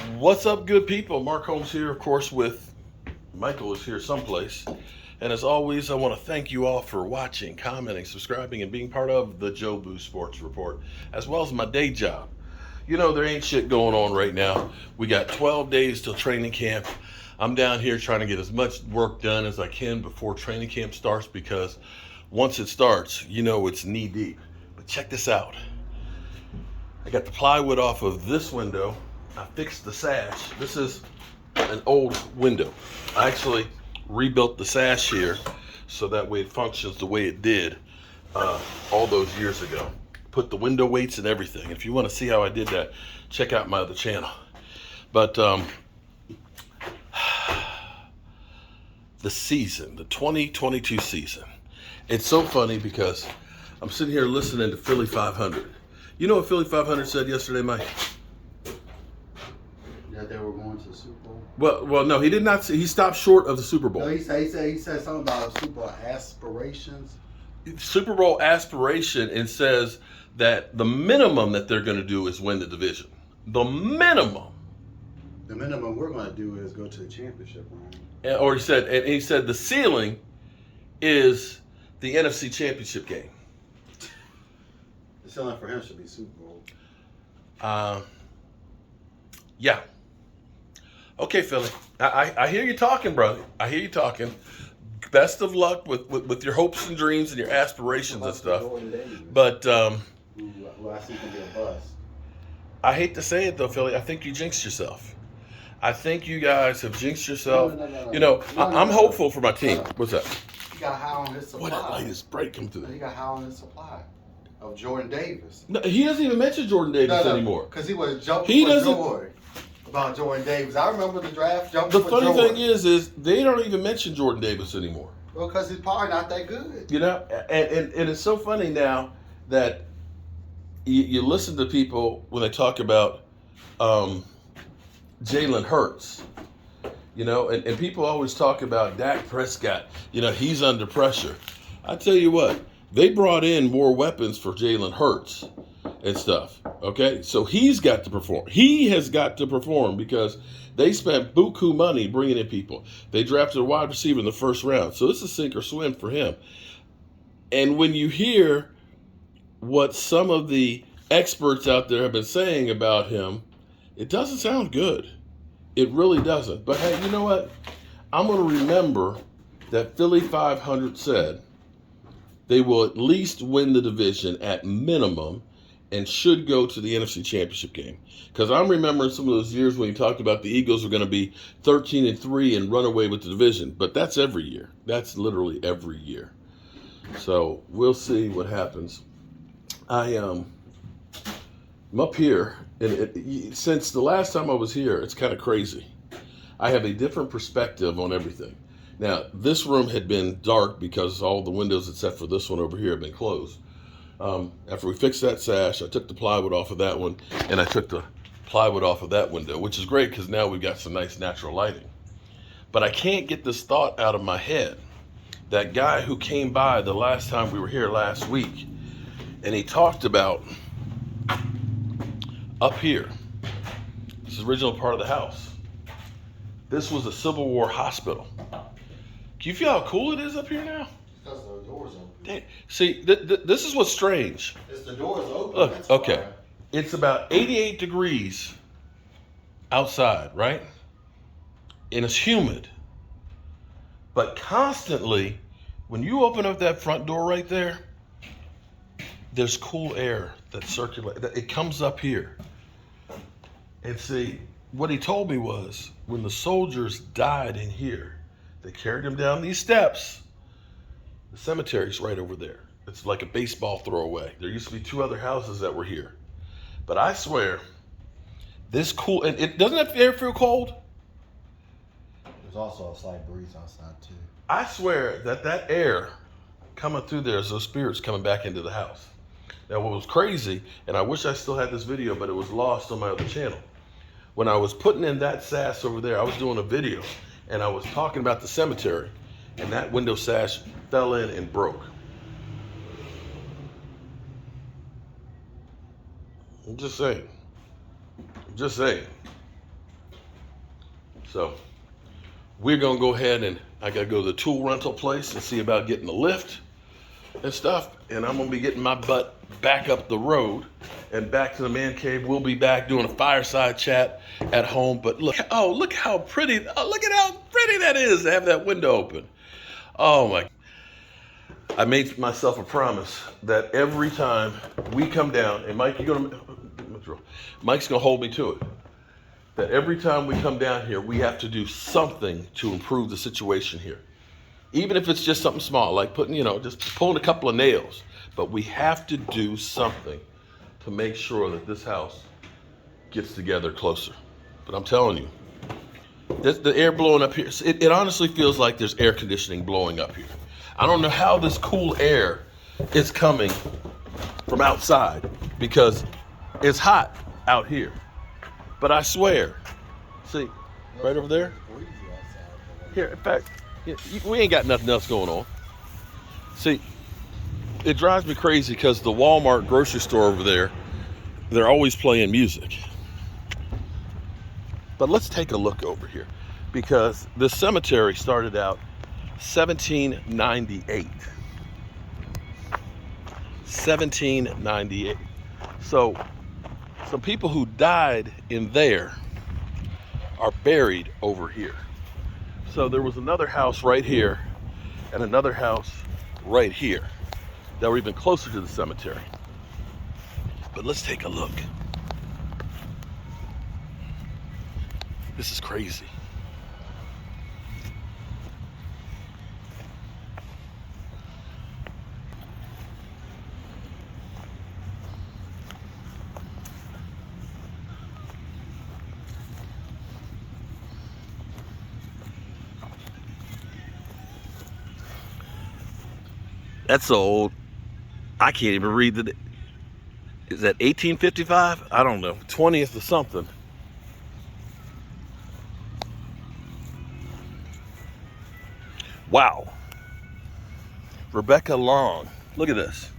What's up, good people? Mark Holmes here, of course, with Michael is here someplace. And as always, I want to thank you all for watching, commenting, subscribing, and being part of the Joe Boo Sports Report, as well as my day job. You know, there ain't shit going on right now. We got 12 days till training camp. I'm down here trying to get as much work done as I can before training camp starts because once it starts, you know it's knee deep. But check this out. I got the plywood off of this window. I fixed the sash. This is an old window. I actually rebuilt the sash here so that way it functions the way it did all those years ago. Put the window weights and everything. If you want to see how I did that, check out my other channel. But the season, the 2022 season, it's so funny because I'm sitting here listening to Philly 500. You know what Philly 500 said yesterday, Mike? That they were going to the Super Bowl. Well, no, he did not. He stopped short of the Super Bowl. No, he said something about Super Bowl aspirations. Super Bowl aspiration, and says that the minimum that they're going to do is win the division. The minimum. The minimum we're going to do is go to the championship round. Or he said the ceiling is the NFC Championship game. The ceiling for him should be Super Bowl. Yeah. Okay, Philly. I hear you talking, brother. I hear you talking. Best of luck with your hopes and dreams and your aspirations and stuff. But who I think can be a bust. I hate to say it though, Philly. I think you jinxed yourself. I think you guys have jinxed yourself. No. You know, I'm hopeful for my team. What's that? He got high on his supply. What that light is bright coming through. He got high on his supply of Jordan Davis. No, he doesn't even mention Jordan Davis anymore. Because he was jumping for joy about Jordan Davis. I remember the draft jumping The for funny joy. thing is they don't even mention Jordan Davis anymore. Well, because he's probably not that good. You know, and it's so funny now that you listen to people when they talk about Jalen Hurts. You know, and people always talk about Dak Prescott. You know, he's under pressure. I tell you what, they brought in more weapons for Jalen Hurts and stuff. Okay, so he's got to perform. He has got to perform because they spent buku money bringing in people. They drafted a wide receiver in the first round. So this is sink or swim for him. And when you hear what some of the experts out there have been saying about him, it doesn't sound good. It really doesn't. But hey, you know what? I'm going to remember that Philly 500 said they will at least win the division at minimum and should go to the NFC Championship game. Because I'm remembering some of those years when he talked about the Eagles are going to be 13-3 and run away with the division. But that's every year. That's literally every year. So we'll see what happens. I'm up here, and since the last time I was here, it's kind of crazy. I have a different perspective on everything. Now, this room had been dark because all the windows except for this one over here have been closed. After we fixed that sash, I took the plywood off of that one, and I took the plywood off of that window, which is great because now we've got some nice natural lighting. But I can't get this thought out of my head. That guy who came by the last time we were here last week, and he talked about up here, this is the original part of the house. This was a Civil War hospital. Can you feel how cool it is up here now? Because the door's open. See, this is what's strange. It's the door's open. Look, That's okay. why. It's about 88 degrees outside, right? And it's humid. But constantly, when you open up that front door right there, there's cool air that circulates. It comes up here. And see, what he told me was when the soldiers died in here, they carried them down these steps. The cemetery's right over there. It's like a baseball throw away. There used to be 2 other houses that were here. But I swear, this cool, and it doesn't that air feel cold? There's also a slight breeze outside too. I swear that air coming through there is those spirits coming back into the house. Now what was crazy, and I wish I still had this video, but it was lost on my other channel. When I was putting in that sash over there, I was doing a video, and I was talking about the cemetery, and that window sash fell in and broke. I'm just saying. So we're gonna go ahead and I gotta go to the tool rental place and see about getting a lift and stuff. And I'm gonna be getting my butt back up the road and back to the man cave. We'll be back doing a fireside chat at home. But look how pretty, look at how pretty that is to have that window open. Oh my. I made myself a promise that every time we come down, and Mike's gonna hold me to it, that every time we come down here, we have to do something to improve the situation here. Even if it's just something small, like just pulling a couple of nails. But we have to do something to make sure that this house gets together closer. But I'm telling you, the air blowing up here, it honestly feels like there's air conditioning blowing up here. I don't know how this cool air is coming from outside because it's hot out here. But I swear, see, right over there? Here, in fact, we ain't got nothing else going on. See, it drives me crazy because the Walmart grocery store over there, they're always playing music. But let's take a look over here because the cemetery started out 1798. 1798. So some people who died in there are buried over here. So there was another house right here and another house right here that were even closer to the cemetery. But let's take a look. This is crazy. That's so old. I can't even read the. Is that 1855? I don't know. 20th or something. Wow. Rebecca Long. Look at this.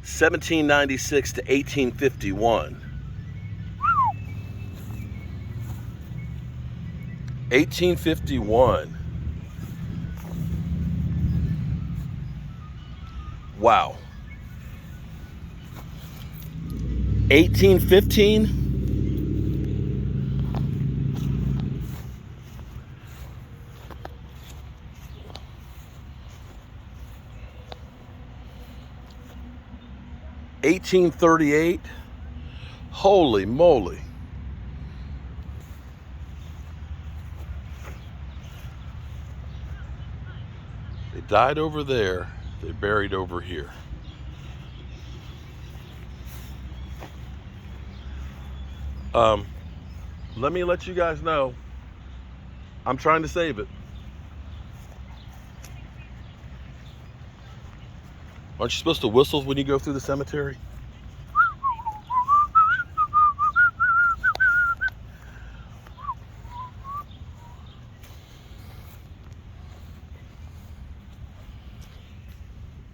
1796 to 1851. 1851. Wow. 1815. 1838. Holy moly. They died over there. They buried over here. Let me let you guys know, I'm trying to save it. Aren't you supposed to whistle when you go through the cemetery?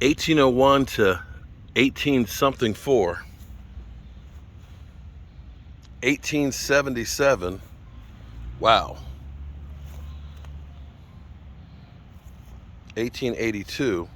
(1801 to 18 something 4). 1877. Wow. 1882.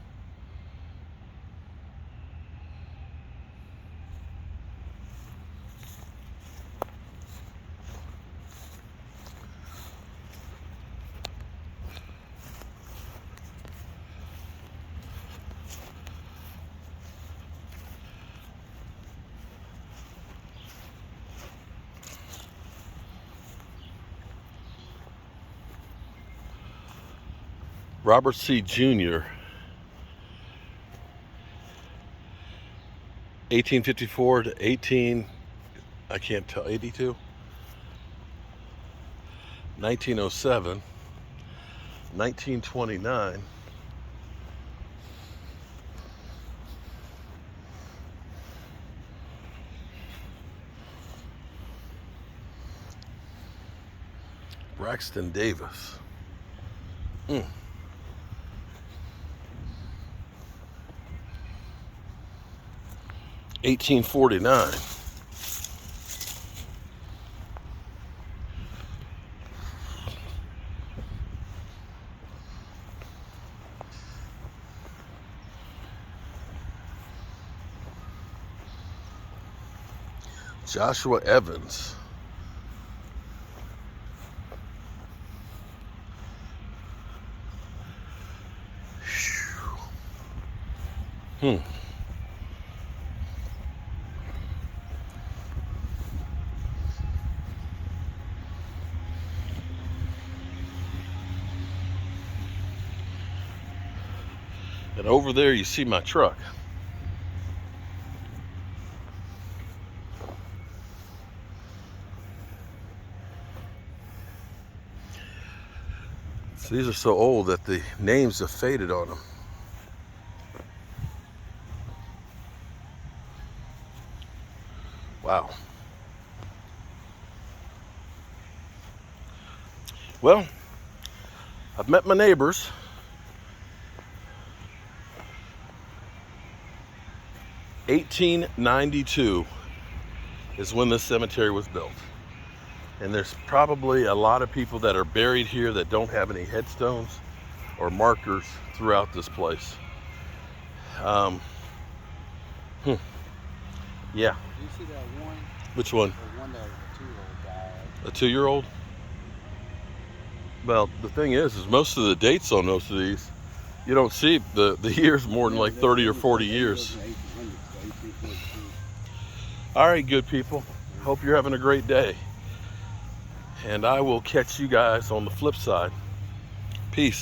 Robert C. Jr. 1854 to 18, I can't tell, 82? 1907, 1929, Braxton Davis. 1849. Joshua Evans. Hmm. And over there you see my truck. So these are so old that the names have faded on them. Wow. Well, I've met my neighbors. (1892) is when this cemetery was built. And there's probably a lot of people that are buried here that don't have any headstones or markers throughout this place. Yeah. Do you see that one? Which one? The one that was a 2-year-old died. A 2-year-old? Well, the thing is most of the dates on most of these, you don't see the years more than like 30 or 40 years. All right, good people. Hope you're having a great day. And I will catch you guys on the flip side. Peace.